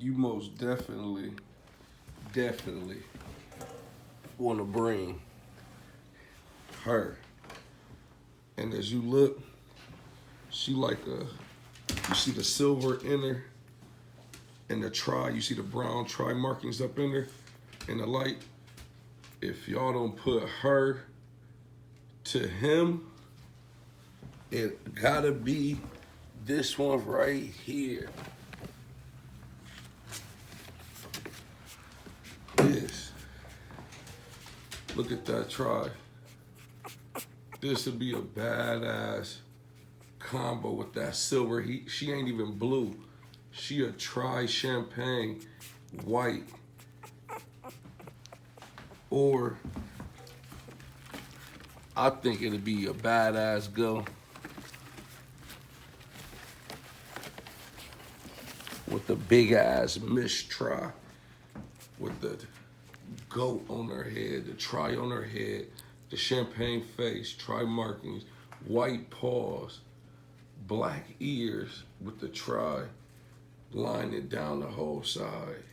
you most definitely want to bring her. And as you look, she like you see the silver inner and the tri, you see the brown tri markings up in there in the light. If y'all don't put her to him, it gotta be this one right here. This. Look at that tri. This would be a badass combo with that silver. She ain't even blue. She a tri champagne white. Or I think it'd be a badass go with the big ass Miss Tri with the goat on her head, the tri on her head, the champagne face, tri markings, white paws, black ears with the tri lining down the whole side.